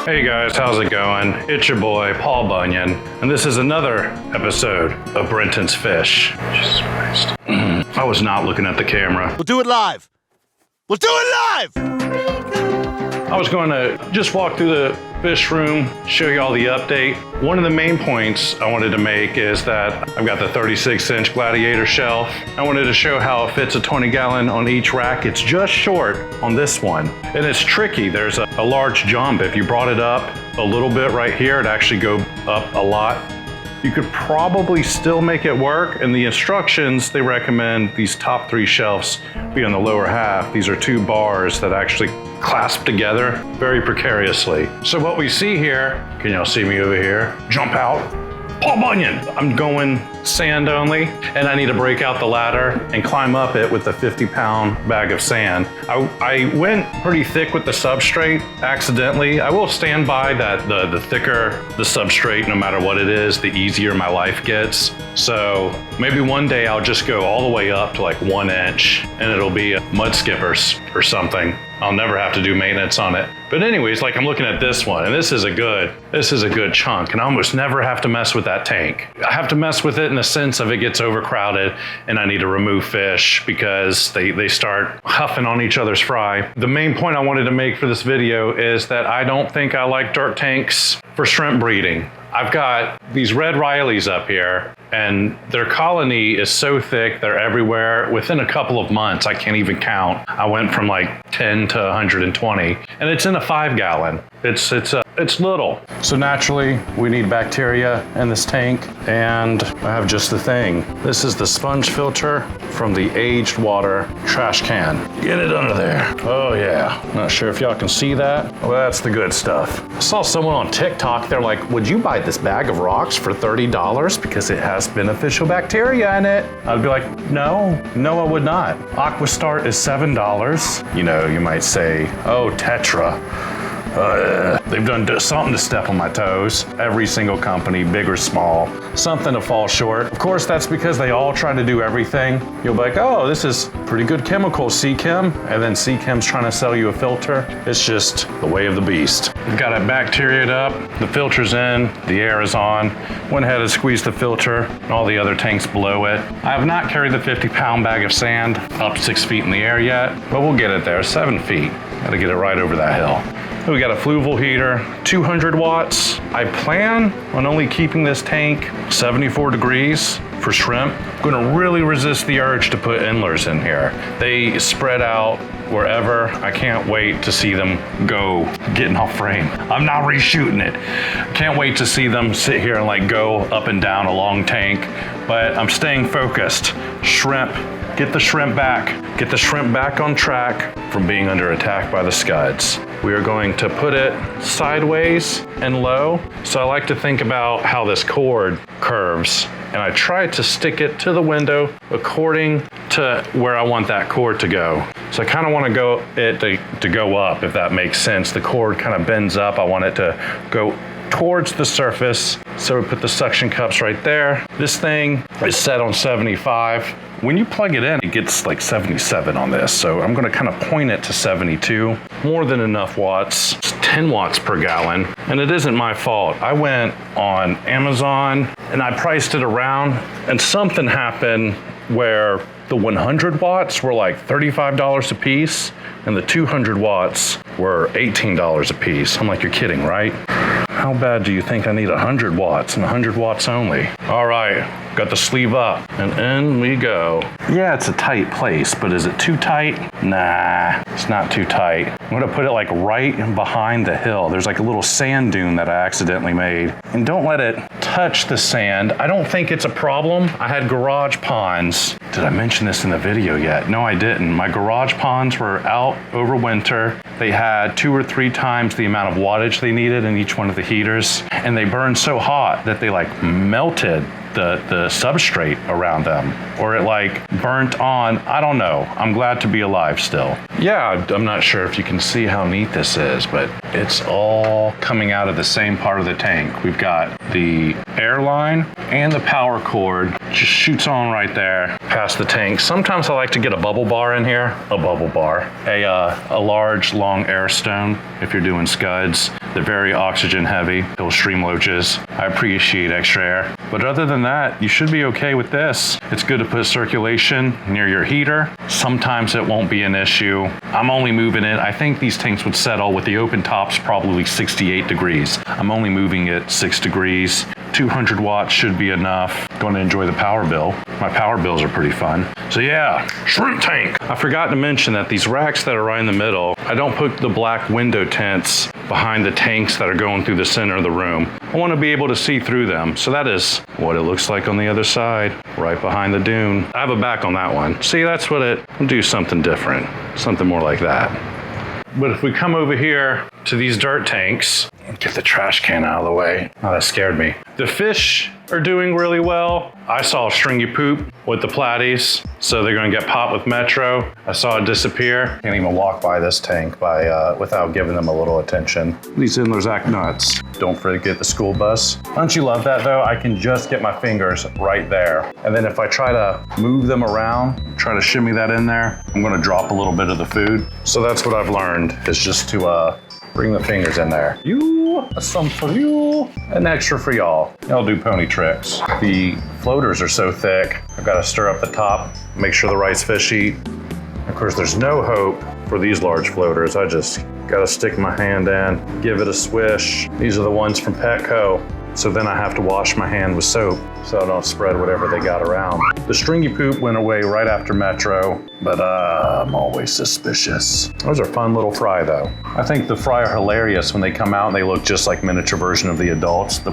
Hey guys, how's it going? It's your boy, Paul Bunyan, and this is another episode of Brenton's Fish. Jesus Christ. I was not looking at the camera. We'll do it live. We'll do it live! I was going to just walk through the fish room, show you all the update. One of the main points I wanted to make is that I've got the 36-inch Gladiator Shelf. I wanted to show how it fits a 20-gallon on each rack. It's just short on this one, and it's tricky. There's a large jump. If you brought it up a little bit right here, it'd actually go up a lot. You could probably still make it work. In the instructions, they recommend these top 3 shelves be on the lower half. These are 2 bars that actually clasp together very precariously. So what we see here, can y'all see me over here? Jump out, Paul Bunyan. I'm going sand only, and I need to break out the ladder and climb up it with a 50-pound bag of sand. I went pretty thick with the substrate accidentally. I will stand by that the thicker the substrate, no matter what it is, the easier my life gets. So maybe one day I'll just go all the way up to like 1 inch and it'll be a mud skippers or something. I'll never have to do maintenance on it. But anyways, like I'm looking at this one, and this is a good chunk, and I almost never have to mess with that tank. I have to mess with it in the sense of it gets overcrowded and I need to remove fish because they start huffing on each other's fry. The main point I wanted to make for this video is that I don't think I like dirt tanks for shrimp breeding. I've got these red Rileys up here, and their colony is so thick, they're everywhere. Within a couple of months, I can't even count. I went from like 10 to 120, and it's in a 5-gallon. It's little. So naturally, we need bacteria in this tank, and I have just the thing. This is the sponge filter from the aged water trash can. Get it under there. Oh yeah. Not sure if y'all can see that. Well, that's the good stuff. I saw someone on TikTok, they're like, would you buy this bag of rocks for $30 because it has beneficial bacteria in it? I'd be like, no, I would not. Aquastart is $7. You know, you might say, oh, Tetra. They've done something to step on my toes. Every single company, big or small, something to fall short. Of course, that's because they all try to do everything. You'll be like, oh, this is pretty good chemical, C-Chem, and then C-Chem's trying to sell you a filter. It's just the way of the beast. We've got it bacteriaed up, the filter's in, the air is on. Went ahead and squeezed the filter, and all the other tanks below it. I have not carried the 50-pound bag of sand up 6 feet in the air yet, but we'll get it there, 7 feet. Gotta get it right over that hill. We got a fluval heater, 200 watts. I plan on only keeping this tank 74 degrees for shrimp. I'm gonna really resist the urge to put Endlers in here. They spread out wherever. I can't wait to see them go getting off frame. I'm not reshooting it. Can't wait to see them sit here and like go up and down a long tank, but I'm staying focused. Shrimp. Get the shrimp back. Get the shrimp back on track from being under attack by the scuds. We are going to put it sideways and low. So I like to think about how this cord curves, and I try to stick it to the window according to where I want that cord to go. So I kind of want to go up, if that makes sense. The cord kind of bends up. I want it to go towards the surface. So we put the suction cups right there. This thing is set on 75. When you plug it in, it gets like 77 on this. So I'm gonna kind of point it to 72. More than enough watts. It's 10 watts per gallon. And it isn't my fault. I went on Amazon and I priced it around, and something happened where the 100 watts were like $35 a piece, and the 200 watts were $18 a piece. I'm like, you're kidding, right? How bad do you think I need 100 watts and 100 watts only? All right, got the sleeve up, and in we go. Yeah, it's a tight place, but is it too tight? Nah, it's not too tight. I'm gonna put it like right behind the hill. There's like a little sand dune that I accidentally made. And don't let it touch the sand. I don't think it's a problem. I had garage ponds. Did I mention this in the video yet? No, I didn't. My garage ponds were out over winter. They had 2 or 3 times the amount of wattage they needed in each one of the heaters, and they burned so hot that they like melted the substrate around them, or it like burnt on. I don't know. I'm glad to be alive still. Yeah, I'm not sure if you can see how neat this is, but it's all coming out of the same part of the tank. We've got the air line and the power cord just shoots on right there past the tank. Sometimes I like to get a bubble bar in here, a large long air stone if you're doing scuds. They're very oxygen heavy. It'll stream loaches. I appreciate extra air. But other than that, you should be okay with this. It's good to put circulation near your heater. Sometimes it won't be an issue. I'm only moving it. I think these tanks would settle with the open tops probably 68 degrees. I'm only moving it 6 degrees. 200 watts should be enough. Going to enjoy the power bill. My power bills are pretty fun. So yeah, shrimp tank. I forgot to mention that these racks that are right in the middle, I don't put the black window tents behind the tanks that are going through the center of the room. I want to be able to see through them. So that is what it looks like on the other side, right behind the dune. I have a back on that one. See, that's what I'll do something different, something more like that. But if we come over here to these dirt tanks, get the trash can out of the way. Oh, that scared me. The fish are doing really well. I saw stringy poop with the platies, so they're gonna get popped with Metro. I saw it disappear. Can't even walk by this tank without giving them a little attention. These Endlers act nuts. Don't forget the school bus. Don't you love that though? I can just get my fingers right there. And then if I try to move them around, try to shimmy that in there, I'm gonna drop a little bit of the food. So that's what I've learned, is just to bring the fingers in there. Some for you, an extra for y'all. Y'all do pony tricks. The floaters are so thick, I've got to stir up the top, make sure the rice fish eat. Of course, there's no hope for these large floaters. I just got to stick my hand in, give it a swish. These are the ones from Petco. So then I have to wash my hand with soap so I don't spread whatever they got around. The stringy poop went away right after Metro, but I'm always suspicious. Those are fun little fry though. I think the fry are hilarious when they come out and they look just like miniature version of the adults. The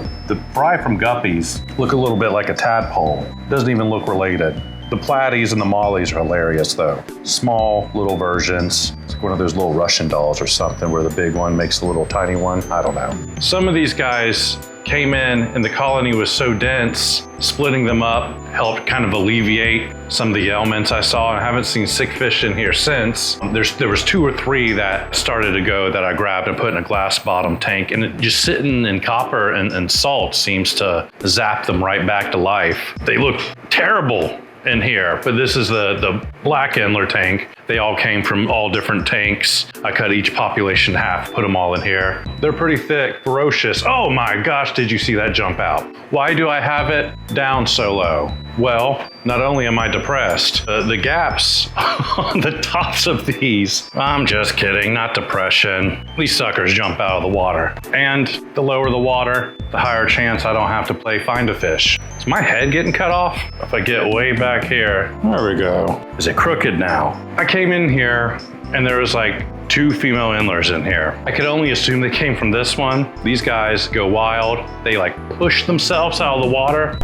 fry from Guppies look a little bit like a tadpole. Doesn't even look related. The platies and the mollies are hilarious though. Small little versions. It's like one of those little Russian dolls or something where the big one makes the little tiny one. I don't know. Some of these guys came in and the colony was so dense, splitting them up helped kind of alleviate some of the ailments I saw. I haven't seen sick fish in here since. There was 2 or 3 that started to go that I grabbed and put in a glass bottom tank, and it just sitting in copper and salt seems to zap them right back to life. They look terrible in here, but this is the black Endler tank. They all came from all different tanks. I cut each population in half, put them all in here. They're pretty thick, ferocious. Oh my gosh, did you see that jump out? Why do I have it down so low? Well, not only am I depressed, the gaps on the tops of these, I'm just kidding, not depression. These suckers jump out of the water. And the lower the water, the higher chance I don't have to play find a fish. Is my head getting cut off? If I get way back here, there we go. Is it crooked now? I came in here and there was like 2 female Endlers in here. I could only assume they came from this one. These guys go wild. They like push themselves out of the water.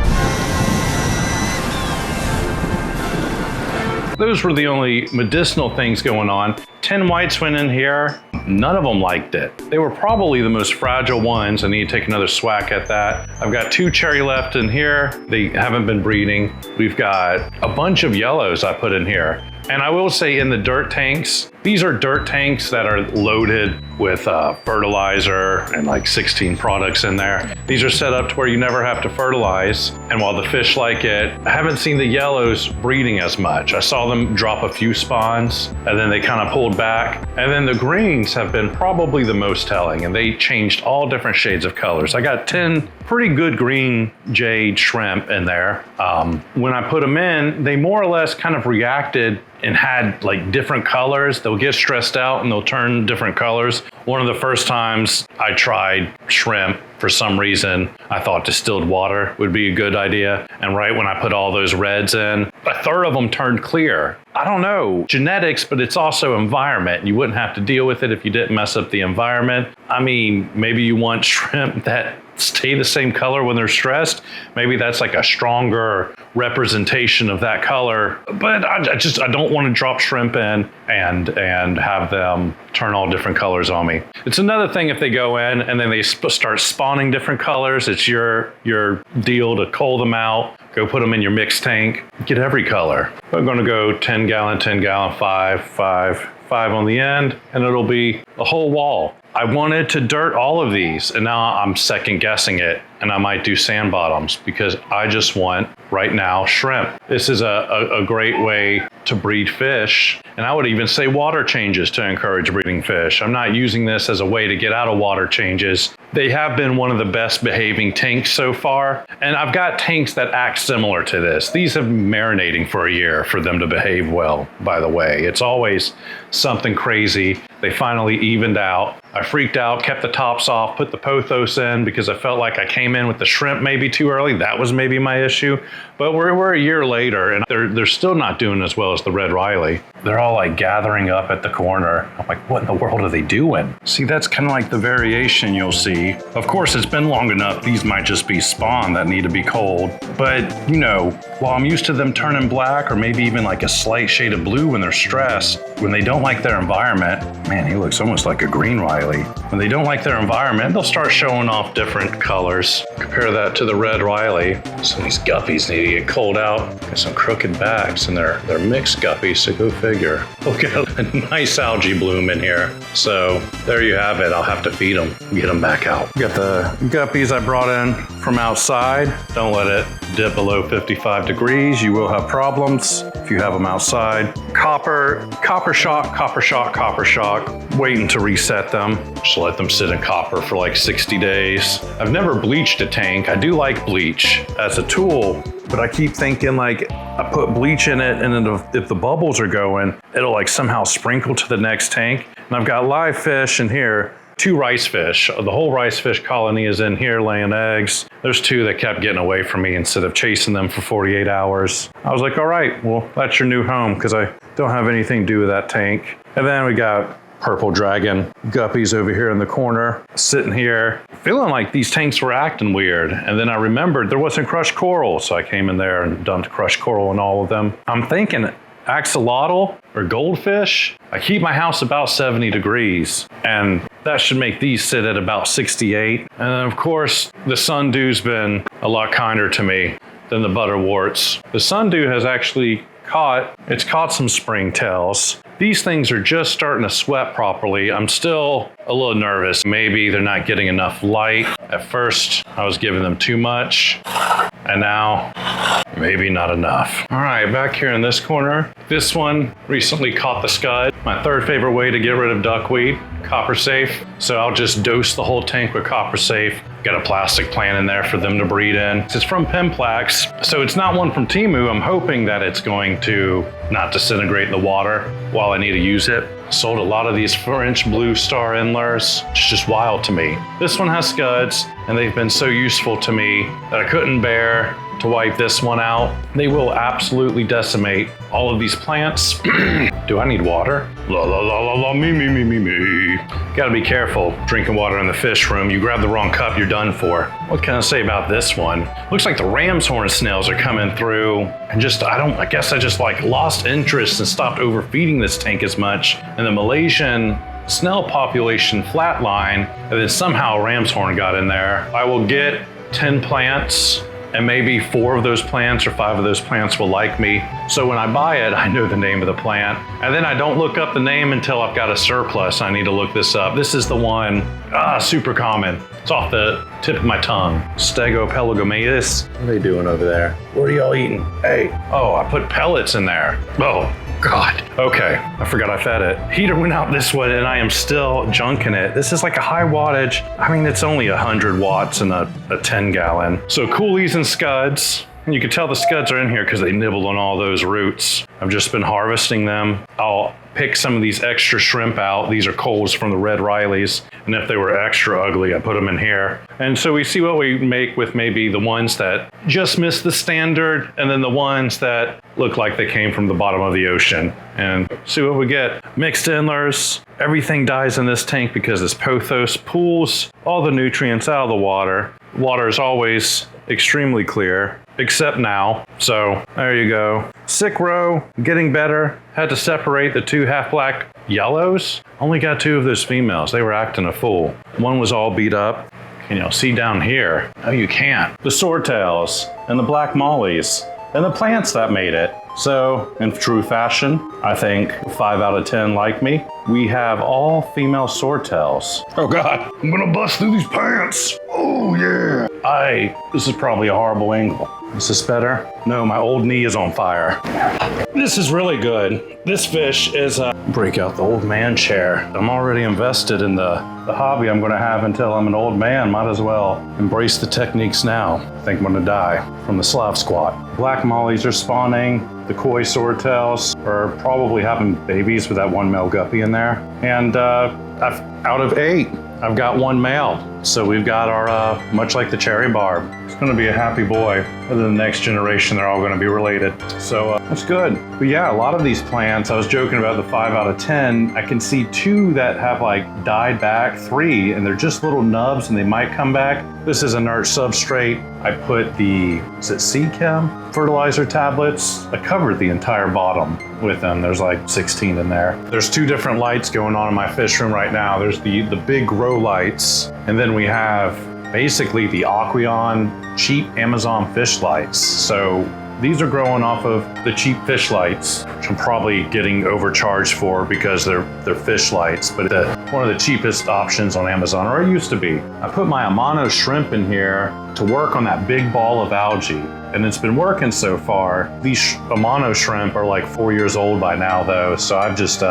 Those were the only medicinal things going on. 10 whites went in here. None of them liked it. They were probably the most fragile ones. I need to take another swack at that. I've got 2 cherry left in here. They haven't been breeding. We've got a bunch of yellows I put in here. And I will say in the dirt tanks, these are dirt tanks that are loaded with fertilizer and like 16 products in there. These are set up to where you never have to fertilize. And while the fish like it, I haven't seen the yellows breeding as much. I saw them drop a few spawns and then they kind of pulled back. And then the greens have been probably the most telling, and they changed all different shades of colors. I got 10 pretty good green jade shrimp in there. When I put them in, they more or less kind of reacted and had like different colors. They'll get stressed out and they'll turn different colors. One of the first times I tried shrimp, for some reason, I thought distilled water would be a good idea. And right when I put all those reds in, a third of them turned clear. I don't know, genetics, but it's also environment. You wouldn't have to deal with it if you didn't mess up the environment. I mean, maybe you want shrimp that stay the same color when they're stressed. Maybe that's like a stronger representation of that color. But I don't want to drop shrimp in and have them turn all different colors on me. It's another thing if they go in and then they start spawning different colors. It's your deal to cull them out, go put them in your mixed tank, get every color. I'm going to go 10 gallon, 10 gallon, 5 on the end, and it'll be a whole wall. I wanted to dirt all of these, and now I'm second guessing it, and I might do sand bottoms because I just want, right now, shrimp. This is a great way to breed fish, and I would even say water changes to encourage breeding fish. I'm not using this as a way to get out of water changes. They have been one of the best behaving tanks so far, and I've got tanks that act similar to this. These have been marinating for a year for them to behave well, by the way. It's always something crazy. They finally evened out. I freaked out, kept the tops off, put the pothos in because I felt like I came in with the shrimp maybe too early. That was maybe my issue. But we're a year later and they're still not doing as well as the Red Riley. They're all like gathering up at the corner. I'm like, what in the world are they doing? See, that's kind of like the variation you'll see. Of course, it's been long enough. These might just be spawn that need to be culled. But, you know, while I'm used to them turning black or maybe even like a slight shade of blue when they're stressed, when they don't like their environment, man, he looks almost like a green Riley. When they don't like their environment, they'll start showing off different colors. Compare that to the Red Riley. Some of these guppies need to get culled out. Got some crooked backs and they're mixed guppies, so go figure. Look at a nice algae bloom in here. So there you have it. I'll have to feed them, get them back out. Got the guppies I brought in from outside. Don't let it dip below 55 degrees. You will have problems if you have them outside. Copper shock, waiting to reset them. Just let them sit in copper for like 60 days. I've never bleached a tank. I do like bleach as a tool, but I keep thinking like I put bleach in it and then if the bubbles are going, it'll like somehow sprinkle to the next tank. And I've got live fish in here. 2 rice fish. The whole rice fish colony is in here laying eggs. There's 2 that kept getting away from me instead of chasing them for 48 hours. I was like, all right, well, that's your new home because I don't have anything to do with that tank. And then we got purple dragon guppies over here in the corner, sitting here, feeling like these tanks were acting weird. And then I remembered there wasn't crushed coral, so I came in there and dumped crushed coral in all of them. I'm thinking axolotl or goldfish. I keep my house about 70 degrees and that should make these sit at about 68. And then of course, the Sundew's been a lot kinder to me than the Butterworts. The Sundew has actually caught some springtails. These things are just starting to sweat properly. I'm still a little nervous. Maybe they're not getting enough light. At first, I was giving them too much, and now maybe not enough. All right, back here in this corner, this one recently caught the scud. My third favorite way to get rid of duckweed, copper safe. So I'll just dose the whole tank with copper safe. Got a plastic plant in there for them to breed in. It's from Pimplax, so it's not one from Temu. I'm hoping that it's going to not disintegrate in the water while I need to use it. Sold a lot of these French Blue Star Endlers. It's just wild to me. This one has scuds, and they've been so useful to me that I couldn't bear to wipe this one out. They will absolutely decimate all of these plants. Do I need water? La la la la la, me. Gotta be careful drinking water in the fish room. You grab the wrong cup, you're done for. What can I say about this one? Looks like the ram's horn snails are coming through and I guess I just like lost interest and stopped overfeeding this tank as much. And the Malaysian snail population flatline, and then somehow ram's horn got in there. I will get 10 plants and maybe 4 of those plants or 5 of those plants will like me. So when I buy it, I know the name of the plant. And then I don't look up the name until I've got a surplus. I need to look this up. This is the one, super common. It's off the tip of my tongue. Stegopelagomaeus. What are they doing over there? What are y'all eating? Hey, oh, I put pellets in there. Oh, God. Okay, I forgot I fed it. Heater went out this way and I am still junking it. This is like a high wattage. I mean, it's only 100 watts in a 10 gallon. So coolies and scuds. And you can tell the scuds are in here because they nibbled on all those roots. I've just been harvesting them. I'll pick some of these extra shrimp out. These are coals from the Red Rileys. And if they were extra ugly, I put them in here. And so we see what we make with maybe the ones that just missed the standard and then the ones that look like they came from the bottom of the ocean. And see what we get. Mixed Endlers. Everything dies in this tank because this pothos pulls all the nutrients out of the water. Water is always extremely clear, except now. So there you go. Sick row, getting better. Had to separate the two half black yellows. Only got 2 of those females. They were acting a fool. One was all beat up. Can you see down here? Oh, you can't. The Swordtails and the black mollies and the plants that made it. So, in true fashion, I think 5 out of 10 like me. We have all female Swordtails. Oh God, I'm gonna bust through these pants. Oh yeah. This is probably a horrible angle. Is this better? No, my old knee is on fire. This is really good. This fish is break out the old man chair. I'm already invested in the hobby I'm gonna have until I'm an old man. Might as well embrace the techniques now. I think I'm gonna die from the Slav squat. Black mollies are spawning. The koi swordtails are probably having babies with that one male guppy in there. And out of 8, I've got 1 male. So we've got our, much like the cherry barb, it's gonna be a happy boy. For the next generation, they're all gonna be related. So that's good. But yeah, a lot of these plants, I was joking about the 5 out of 10. I can see 2 that have like died back, 3, and they're just little nubs and they might come back. This is inert substrate. I put the, is it C-Chem? Fertilizer tablets. I covered the entire bottom with them. There's like 16 in there. There's 2 different lights going on in my fish room right now. There's the big grow lights, and then we have basically the Aqueon cheap Amazon fish lights. So these are growing off of the cheap fish lights, which I'm probably getting overcharged for because they're fish lights, but one of the cheapest options on Amazon, or it used to be. I put my Amano shrimp in here to work on that big ball of algae, and it's been working so far. These Amano shrimp are like 4 years old by now though, so I've just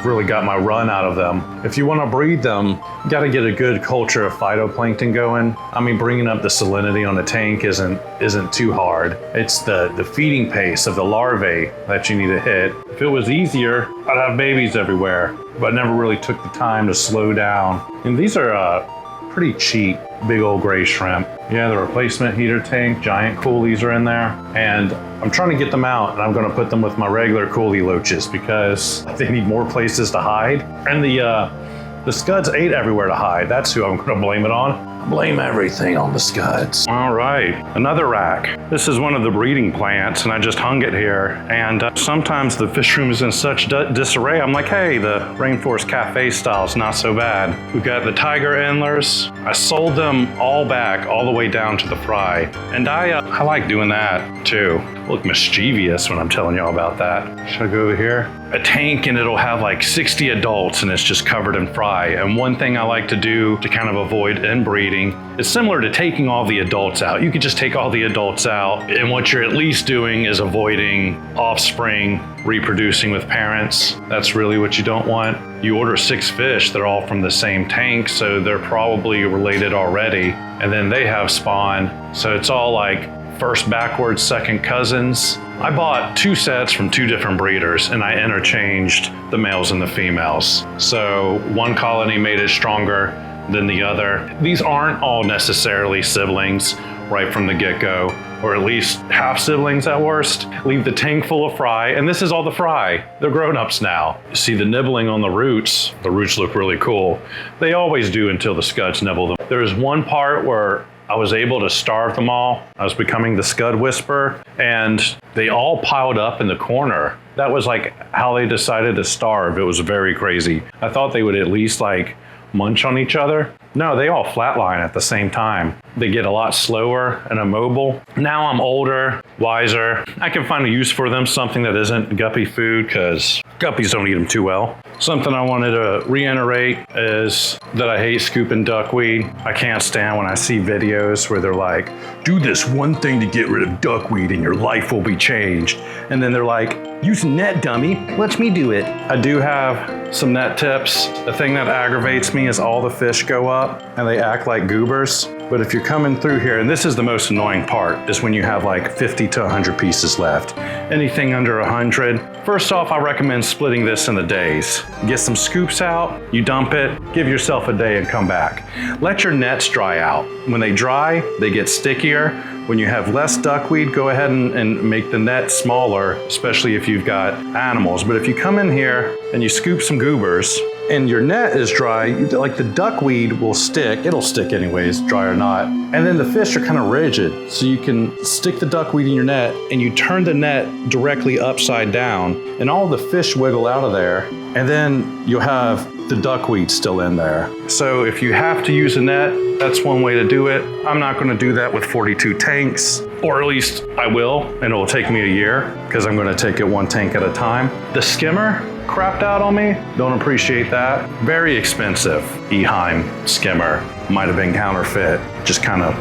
really got my run out of them. If you want to breed them, you got to get a good culture of phytoplankton going. I mean, bringing up the salinity on the tank isn't too hard. It's the feeding pace of the larvae that you need to hit. If it was easier, I'd have babies everywhere, but I never really took the time to slow down. And these are pretty cheap, big old gray shrimp. Yeah, the replacement heater tank, giant coolies are in there, and I'm trying to get them out, and I'm gonna put them with my regular coolie loaches because they need more places to hide. And the scuds ate everywhere to hide. That's who I'm gonna blame it on. Blame everything on the scuds. All right, another rack. This is one of the breeding plants, and I just hung it here. And sometimes the fish room is in such disarray. I'm like, hey, the Rainforest Cafe style is not so bad. We've got the Tigre Endlers. I sold them all back, all the way down to the fry. And I like doing that too. Look mischievous when I'm telling y'all about that. Should I go over here? A tank, and it'll have like 60 adults, and it's just covered in fry. And one thing I like to do to kind of avoid inbreeding is similar to taking all the adults out. You could just take all the adults out, and what you're at least doing is avoiding offspring reproducing with parents. That's really what you don't want. You order 6 fish, they're all from the same tank, so they're probably related already, and then they have spawn. So it's all like first backwards, second cousins. I bought 2 sets from 2 different breeders, and I interchanged the males and the females. So one colony made it stronger than the other. These aren't all necessarily siblings right from the get-go, or at least half siblings at worst. Leave the tank full of fry, and this is all the fry. They're grown-ups now. You see the nibbling on the roots. The roots look really cool. They always do until the scuds nibble them. There's one part where I was able to starve them all. I was becoming the scud whisperer, and they all piled up in the corner. That was like how they decided to starve. It was very crazy. I thought they would at least like munch on each other. No, they all flatline at the same time. They get a lot slower and immobile. Now I'm older, wiser. I can find a use for them, something that isn't guppy food, because guppies don't eat them too well. Something I wanted to reiterate is that I hate scooping duckweed. I can't stand when I see videos where they're like, do this one thing to get rid of duckweed and your life will be changed. And then they're like, use net, dummy. Let me do it. I do have some net tips. The thing that aggravates me is all the fish go up and they act like goobers. But if you're coming through here, and this is the most annoying part, is when you have like 50 to 100 pieces left. Anything under 100. First off, I recommend splitting this into days. Get some scoops out, you dump it, give yourself a day and come back. Let your nets dry out. When they dry, they get stickier. when you have less duckweed, go ahead and make the net smaller, especially if you've got animals. But if you come in here and you scoop some goobers and your net is dry, like the duckweed will stick. It'll stick anyways, dry or not. And then the fish are kind of rigid. So you can stick the duckweed in your net and you turn the net directly upside down and all the fish wiggle out of there. And then you'll have the duckweed still in there. So if you have to use a net, that's one way to do it. I'm not going to do that with 42 tanks, or at least I will, and it will take me a year because I'm going to take it one tank at a time. The skimmer crapped out on me. Don't appreciate that. Very expensive Eheim skimmer. Might have been counterfeit. Just kind of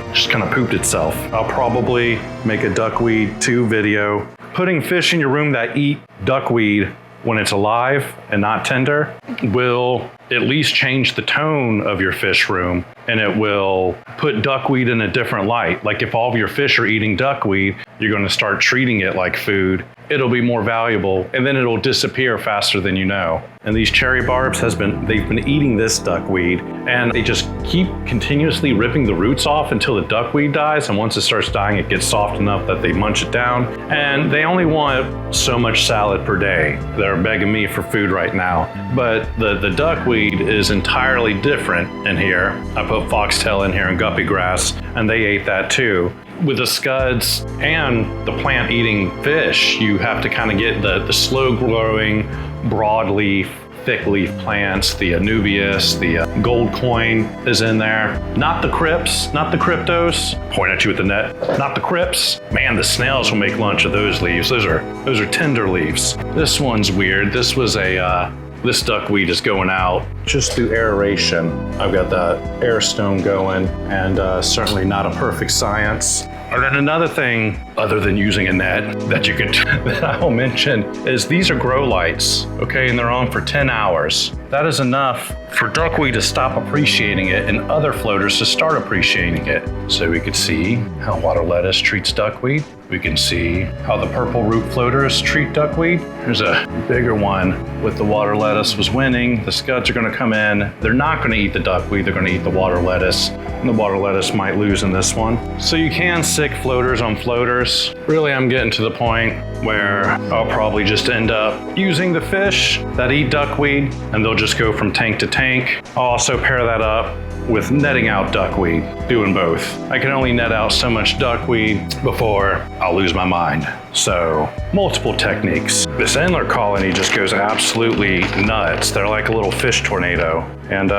pooped itself. I'll probably make a duckweed 2 video. Putting fish in your room that eat duckweed when it's alive and not tender will at least change the tone of your fish room, and it will put duckweed in a different light. Like if all of your fish are eating duckweed, you're going to start treating it like food. It'll be more valuable, and then it'll disappear faster than you know. And these cherry barbs they've been eating this duckweed, and they just keep continuously ripping the roots off until the duckweed dies. And once it starts dying, it gets soft enough that they munch it down. And they only want so much salad per day. They're begging me for food right now. But the duckweed is entirely different in here. I put foxtail in here and guppy grass, and they ate that too. With the scuds and the plant-eating fish, you have to kind of get the slow-growing, broadleaf, thick-leaf plants. The Anubias, the gold coin is in there. Not the crypts, not the cryptos. Point at you with the net. Not the crypts. Man, the snails will make lunch of those leaves. Those are tender leaves. This one's weird. This was this duckweed is going out just through aeration. I've got the air stone going, and certainly not a perfect science. And then another thing, other than using a net, that you could that I'll mention is these are grow lights, okay, and they're on for 10 hours. That is enough for duckweed to stop appreciating it and other floaters to start appreciating it. So we could see how water lettuce treats duckweed. We can see how the purple root floaters treat duckweed. There's a bigger one with the water lettuce was winning. The scuds are going to come in. They're not going to eat the duckweed. They're going to eat the water lettuce. And the water lettuce might lose in this one. So you can sick floaters on floaters. Really, I'm getting to the point where I'll probably just end up using the fish that eat duckweed, and they'll just go from tank to tank. I'll also pair that up with netting out duckweed, doing both. I can only net out so much duckweed before I'll lose my mind. So, multiple techniques. This Endler colony just goes absolutely nuts. They're like a little fish tornado. And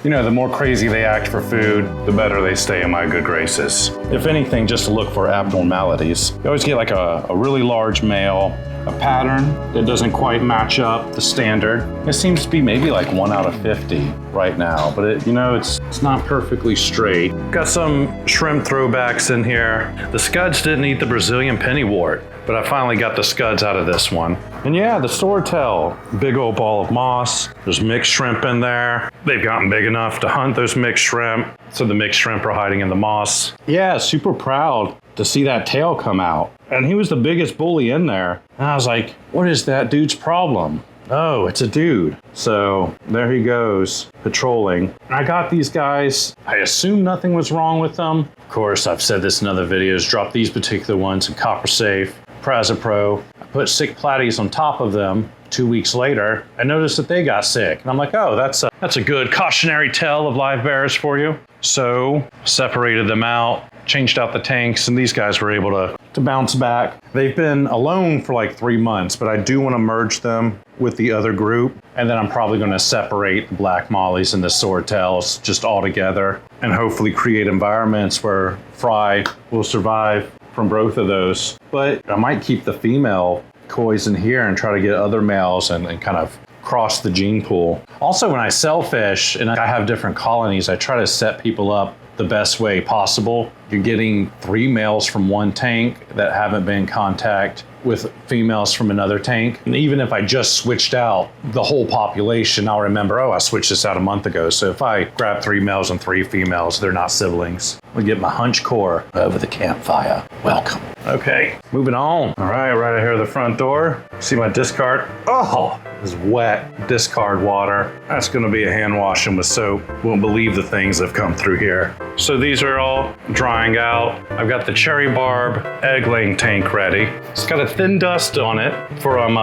you know, the more crazy they act for food, the better they stay in my good graces. If anything, just to look for abnormalities. You always get like a really large male, a pattern that doesn't quite match up the standard. It seems to be maybe like 1 out of 50 right now, but it's not perfectly straight. Got some shrimp throwbacks in here. The scuds didn't eat the Brazilian pennywort, but I finally got the scuds out of this one. And yeah, the Swordtail, big old ball of moss. There's mixed shrimp in there. They've gotten big enough to hunt those mixed shrimp, so the mixed shrimp are hiding in the moss. Yeah, super proud to see that tail come out. And he was the biggest bully in there. And I was like, what is that dude's problem? Oh, it's a dude. So there he goes, patrolling. I got these guys. I assume nothing was wrong with them. Of course, I've said this in other videos, drop these particular ones in Copper Safe, Prazapro. I put sick platies on top of them. 2 weeks later, I noticed that they got sick. And I'm like, oh, that's a good cautionary tale of live bears for you. So separated them out, changed out the tanks, and these guys were able to bounce back. They've been alone for like 3 months, but I do want to merge them with the other group. And then I'm probably going to separate the black mollies and the swordtails just all together and hopefully create environments where fry will survive from both of those. But I might keep the female kois in here and try to get other males and kind of cross the gene pool. Also, when I sell fish and I have different colonies, I try to set people up the best way possible. You're getting 3 males from one tank that haven't been in contact with females from another tank. And even if I just switched out the whole population, I'll remember, oh, I switched this out a month ago. So if I grab 3 males and 3 females, they're not siblings. We'll get my hunch core over the campfire. Welcome. Okay, moving on. All right here at the front door. See my discard? Oh, it's wet discard water. That's gonna be a hand washing with soap. Won't believe the things that have come through here. So these are all drying out. I've got the cherry barb egg laying tank ready. It's got a thin dust on it from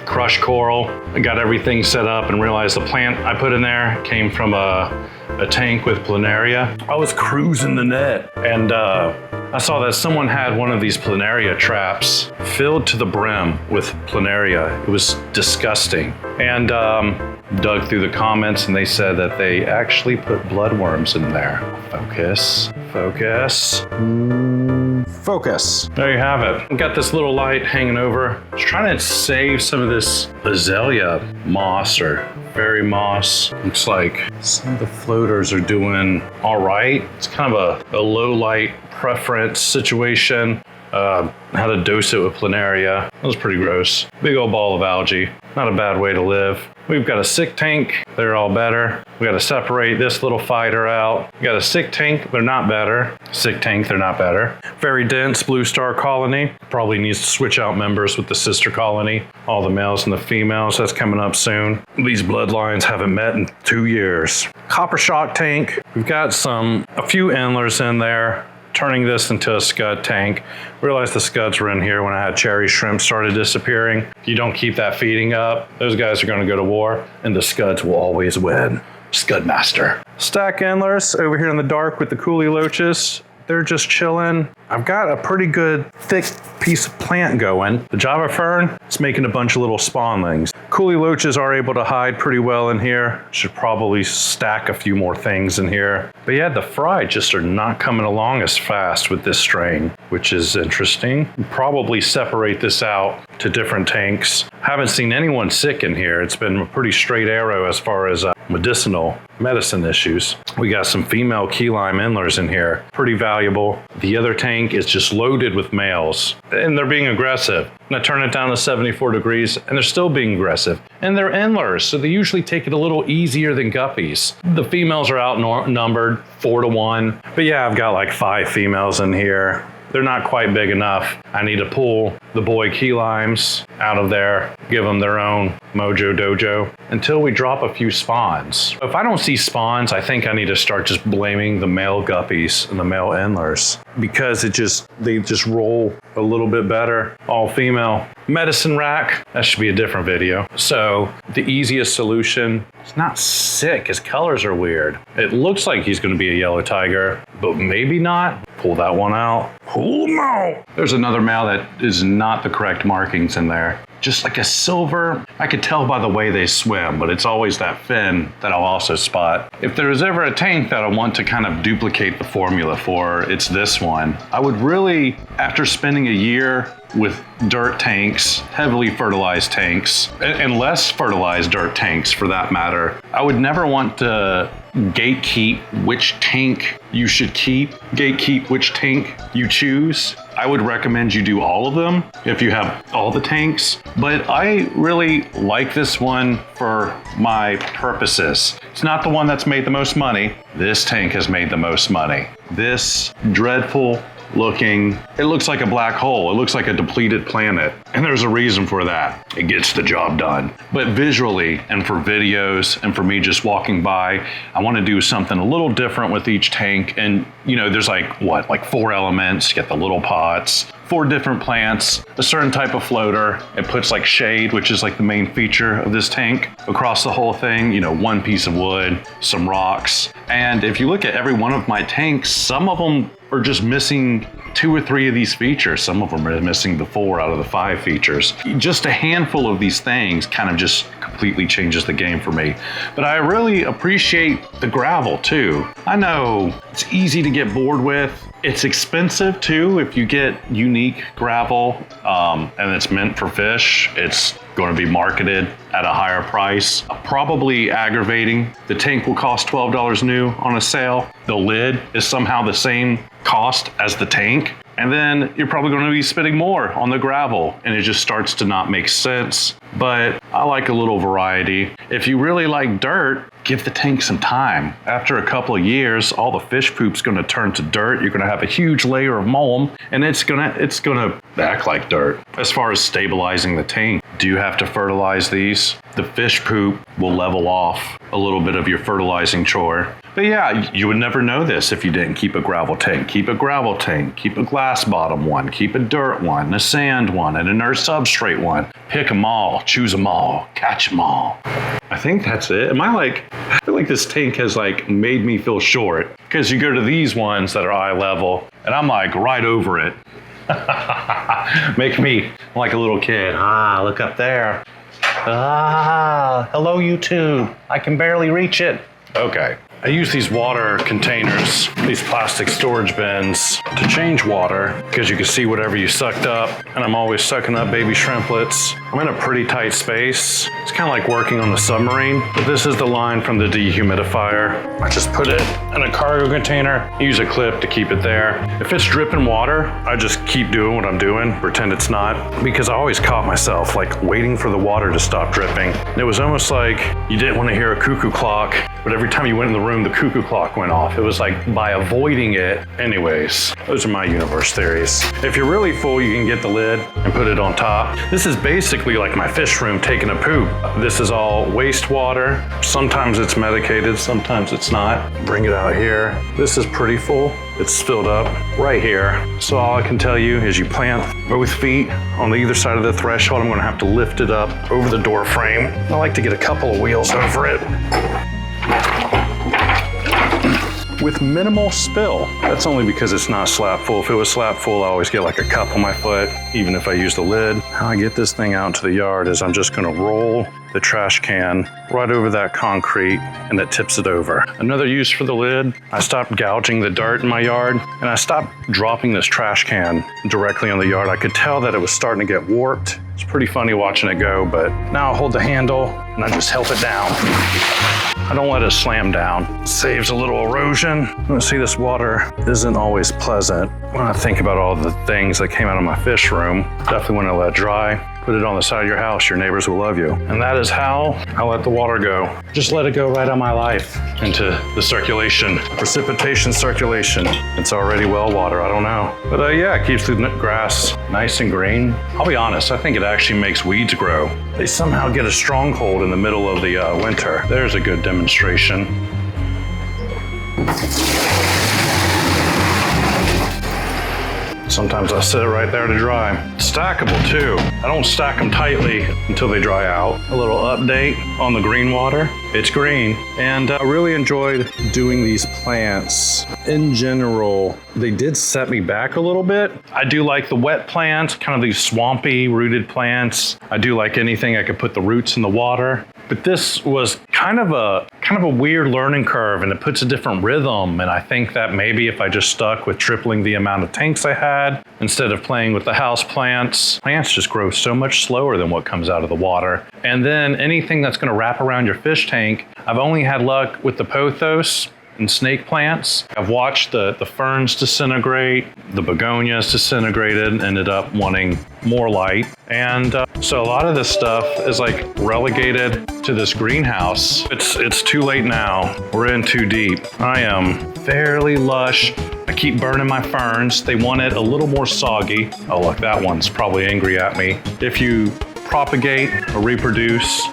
crushed coral. I got everything set up and realized the plant I put in there came from a tank with planaria. I was cruising the net and I saw that someone had one of these planaria traps filled to the brim with planaria. It was disgusting. And dug through the comments and they said that they actually put bloodworms in there. Focus, focus, focus. There you have it. I've got this little light hanging over. I was trying to save some of this azalea moss or fairy moss. Looks like some of the floaters are doing all right. It's kind of a low light preference situation. How to dose it with planaria. That was pretty gross. Big old ball of algae. Not a bad way to live. We've got a sick tank. They're all better. We got to separate this little fighter out. We got a sick tank. They're not better. Sick tank. They're not better. Very dense blue star colony. Probably needs to switch out members with the sister colony. All the males and the females. That's coming up soon. These bloodlines haven't met in 2 years. Copper shock tank. We've got a few endlers in there. Turning this into a scud tank. Realized the scuds were in here when I had cherry shrimp started disappearing. If you don't keep that feeding up, those guys are gonna go to war and the scuds will always win. Scud master. Stack endlers over here in the dark with the coolie loaches. They're just chilling. I've got a pretty good thick piece of plant going. The Java fern, it's making a bunch of little spawnlings. Coolie loaches are able to hide pretty well in here. Should probably stack a few more things in here. But yeah, the fry just are not coming along as fast with this strain, which is interesting. Probably separate this out to different tanks. Haven't seen anyone sick in here. It's been a pretty straight arrow as far as medicinal medicine issues. We got some female key lime endlers in here. Pretty valuable. The other tank is just loaded with males and they're being aggressive. And I turn it down to 74 degrees and they're still being aggressive. And they're endlers, so they usually take it a little easier than guppies. The females are outnumbered 4 to 1. But yeah, I've got like 5 females in here. They're not quite big enough. I need to pull the boy key limes out of there, give them their own mojo dojo until we drop a few spawns. If I don't see spawns, I think I need to start just blaming the male guppies and the male endlers because they just roll a little bit better. All female. Medicine rack, that should be a different video. So the easiest solution, it's not sick, his colors are weird. It looks like he's gonna be a yellow tiger, but maybe not. Pull that one out. Pull him out. There's another male that is not the correct markings in there. Just like a silver, I could tell by the way they swim, but it's always that fin that I'll also spot. If there's ever a tank that I want to kind of duplicate the formula for, it's this one. I would really, after spending a year with dirt tanks, heavily fertilized tanks, and less fertilized dirt tanks for that matter, I would never want to gatekeep which tank you should keep, gatekeep which tank you choose. I would recommend you do all of them if you have all the tanks, but I really like this one for my purposes. It's not the one that's made the most money. This tank has made the most money. This dreadful looking, it looks like a black hole. It looks like a depleted planet. And there's a reason for that. It gets the job done. But visually and for videos and for me just walking by, I want to do something a little different with each tank. And you know, there's like 4 elements, you get the little pots, 4 different plants, a certain type of floater. It puts like shade, which is like the main feature of this tank, across the whole thing, you know, 1 piece of wood, some rocks. And if you look at every one of my tanks, some of them are just missing 2 or 3 of these features. Some of them are missing the 4 out of the 5 features. Just a handful of these things kind of just completely changes the game for me. But I really appreciate the gravel too. I know it's easy to get bored with. It's expensive too if you get unique gravel and it's meant for fish. It's going to be marketed at a higher price. Probably aggravating. The tank will cost $12 new on a sale. The lid is somehow the same cost as the tank. And then you're probably going to be spending more on the gravel, and it just starts to not make sense. But I like a little variety. If you really like dirt, give the tank some time. After a couple of years, all the fish poop's going to turn to dirt. You're going to have a huge layer of mulm, and it's gonna act like dirt. As far as stabilizing the tank, do you have to fertilize these? The fish poop will level off a little bit of your fertilizing chore. But yeah, you would never know this if you didn't keep a gravel tank. Keep a gravel tank, keep a glass bottom one, keep a dirt one, a sand one, an inert substrate one. Pick them all, choose them all, catch them all. I think that's it. I feel like this tank has like made me feel short, because you go to these ones that are eye level and I'm like right over it. Make me like a little kid. Look up there. Hello YouTube. I can barely reach it. Okay. I use these water containers, these plastic storage bins, to change water, because you can see whatever you sucked up, and I'm always sucking up baby shrimplets. I'm in a pretty tight space. It's kind of like working on the submarine, but this is the line from the dehumidifier. I just put it in a cargo container, use a clip to keep it there. If it's dripping water, I just keep doing what I'm doing, pretend it's not, because I always caught myself like waiting for the water to stop dripping. It was almost like you didn't want to hear a cuckoo clock, but every time you went in the room, the cuckoo clock went off. It was like by avoiding it. Anyways, those are my universe theories. If you're really full, you can get the lid and put it on top. This is basically like my fish room taking a poop. This is all wastewater. Sometimes it's medicated, sometimes it's not. Bring it out here. This is pretty full. It's filled up right here. So all I can tell you is you plant both feet on either side of the threshold. I'm gonna have to lift it up over the door frame. I like to get a couple of wheels over it with minimal spill. That's only because it's not slap full. If it was slap full, I always get like a cup on my foot, even if I use the lid. How I get this thing out into the yard is I'm just gonna roll the trash can right over that concrete, and that tips it over. Another use for the lid, I stopped gouging the dirt in my yard, and I stopped dropping this trash can directly on the yard. I could tell that it was starting to get warped. It's pretty funny watching it go, but now I hold the handle and I just help it down. I don't let it slam down. Saves a little erosion. You see, this water isn't always pleasant. When I think about all the things that came out of my fish room, definitely want to let it dry. Put it on the side of your house, your neighbors will love you. And that is how I let the water go. Just let it go right on my life into the circulation, precipitation circulation. It's already well water, I don't know. But yeah, it keeps the grass nice and green. I'll be honest, I think it actually makes weeds grow. They somehow get a stronghold in the middle of the winter. There's a good demonstration. Sometimes I set it right there to dry. Stackable too. I don't stack them tightly until they dry out. A little update on the green water. It's green, and I really enjoyed doing these plants. In general, they did set me back a little bit. I do like the wet plants, kind of these swampy rooted plants. I do like anything I could put the roots in the water. But this was kind of a weird learning curve, and it puts a different rhythm. And I think that maybe if I just stuck with tripling the amount of tanks I had, instead of playing with the house plants just grow so much slower than what comes out of the water. And then anything that's gonna wrap around your fish tank, I've only had luck with the pothos and snake plants. I've watched the ferns disintegrate, the begonias disintegrated, ended up wanting more light. And so a lot of this stuff is like relegated to this greenhouse. It's too late now. We're in too deep. I am fairly lush. I keep burning my ferns. They want it a little more soggy. Oh look, that one's probably angry at me. If you propagate or reproduce,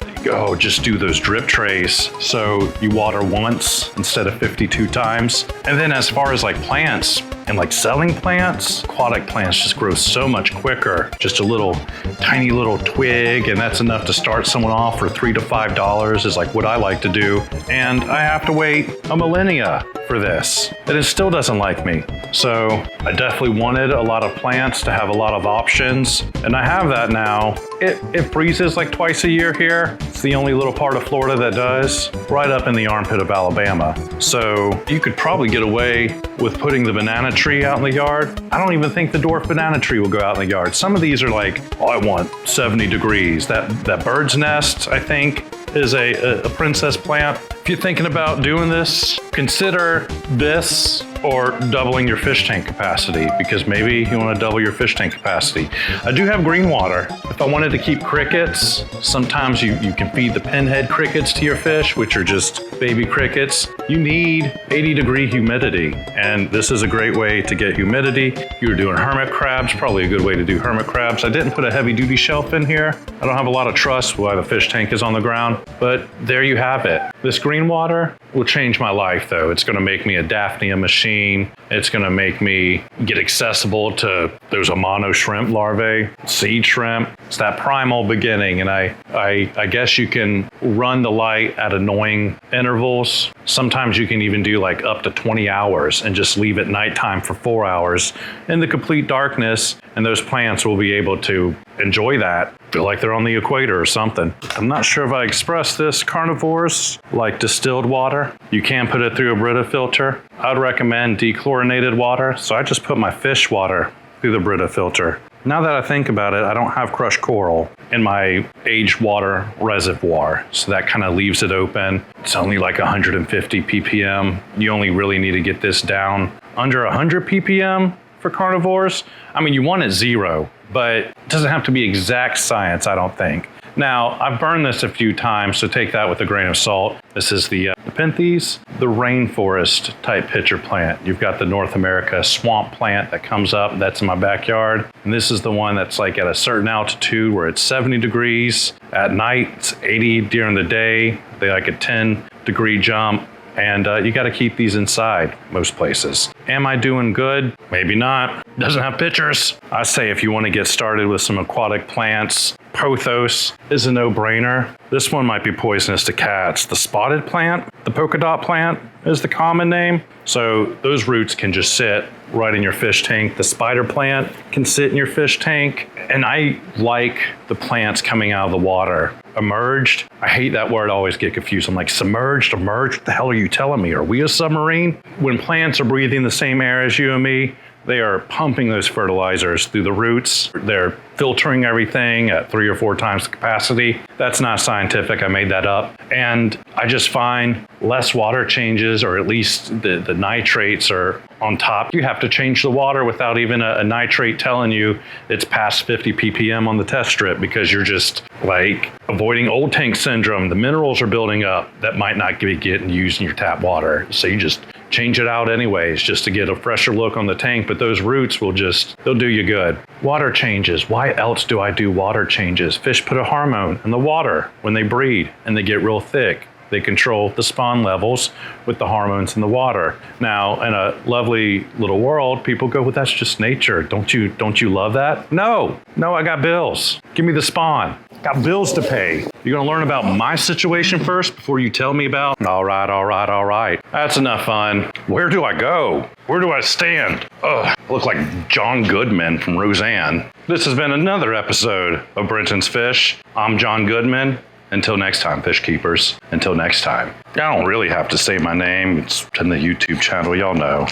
just do those drip trays. So you water once instead of 52 times. And then as far as like plants and like selling plants, aquatic plants just grow so much quicker. Just a little tiny little twig, and that's enough to start someone off for $3 to $5 is like what I like to do. And I have to wait a millennia for this, and it still doesn't like me. So I definitely wanted a lot of plants to have a lot of options, and I have that now. It freezes like twice a year here. It's the only little part of Florida that does, right up in the armpit of Alabama. So you could probably get away with putting the banana tree out in the yard. I don't even think the dwarf banana tree will go out in the yard. Some of these are like, oh, I want 70 degrees. That bird's nest, I think, is a princess plant. If you're thinking about doing this, consider this or doubling your fish tank capacity, because maybe you want to double your fish tank capacity. I do have green water. If I wanted to keep crickets, sometimes you can feed the pinhead crickets to your fish, which are just baby crickets. You need 80-degree humidity, and this is a great way to get humidity. You were doing hermit crabs, probably a good way to do hermit crabs. I didn't put a heavy-duty shelf in here. I don't have a lot of trust while the fish tank is on the ground, but there you have it. This green water will change my life, though. It's going to make me a Daphnia machine. It's going to make me get accessible to those Amano shrimp larvae, seed shrimp. It's that primal beginning, and I guess you can run the light at annoying intervals. Sometimes you can even do like up to 20 hours and just leave it nighttime for 4 hours in the complete darkness, and those plants will be able to enjoy that. Feel like they're on the equator or something. I'm not sure if I expressed this. Carnivores like distilled water. You can put it through a Brita filter. I'd recommend dechlorinated water, so I just put my fish water through the Brita filter. Now that I think about it, I don't have crushed coral in my aged water reservoir, so that kind of leaves it open. It's only like 150 ppm. You only really need to get this down under 100 ppm for carnivores. I mean, you want it 0, but it doesn't have to be exact science, I don't think. Now, I've burned this a few times, so take that with a grain of salt. This is the Nepenthes, the rainforest type pitcher plant. You've got the North America swamp plant that comes up, that's in my backyard. And this is the one that's like at a certain altitude where it's 70 degrees. At night, it's 80 during the day. They like a 10-degree jump. And you got to keep these inside most places. Am I doing good? Maybe not. Doesn't have pictures. I say if you want to get started with some aquatic plants, pothos is a no-brainer. This one might be poisonous to cats. The spotted plant, the polka dot plant is the common name. So those roots can just sit right in your fish tank. The spider plant can sit in your fish tank. And I like the plants coming out of the water. Emerged, I hate that word, I always get confused. I'm like, submerged, emerged, what the hell are you telling me? Are we a submarine? When plants are breathing the same air as you and me, they are pumping those fertilizers through the roots. They're filtering everything at 3 or 4 times the capacity. That's not scientific, I made that up. And I just find less water changes, or at least the nitrates are on top. You have to change the water without even a nitrate telling you it's past 50 ppm on the test strip, because you're just like avoiding old tank syndrome. The minerals are building up that might not be getting used in your tap water. So you just change it out anyways, just to get a fresher look on the tank, but those roots will they'll do you good. Water changes. Why else do I do water changes? Fish put a hormone in the water when they breed and they get real thick. They control the spawn levels with the hormones in the water. Now, in a lovely little world, people go, well, that's just nature. Don't you love that? No, I got bills. Give me the spawn. Got bills to pay. You're gonna learn about my situation first before you tell me about, all right. That's enough fun. Where do I go? Where do I stand? Ugh, I look like John Goodman from Roseanne. This has been another episode of Brenton's Fish. I'm John Goodman. Until next time, fish keepers. Until next time. I don't really have to say my name. It's in the YouTube channel, y'all know.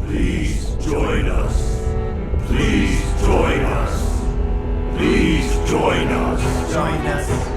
Please join us. Please join us. Please join us. Join us.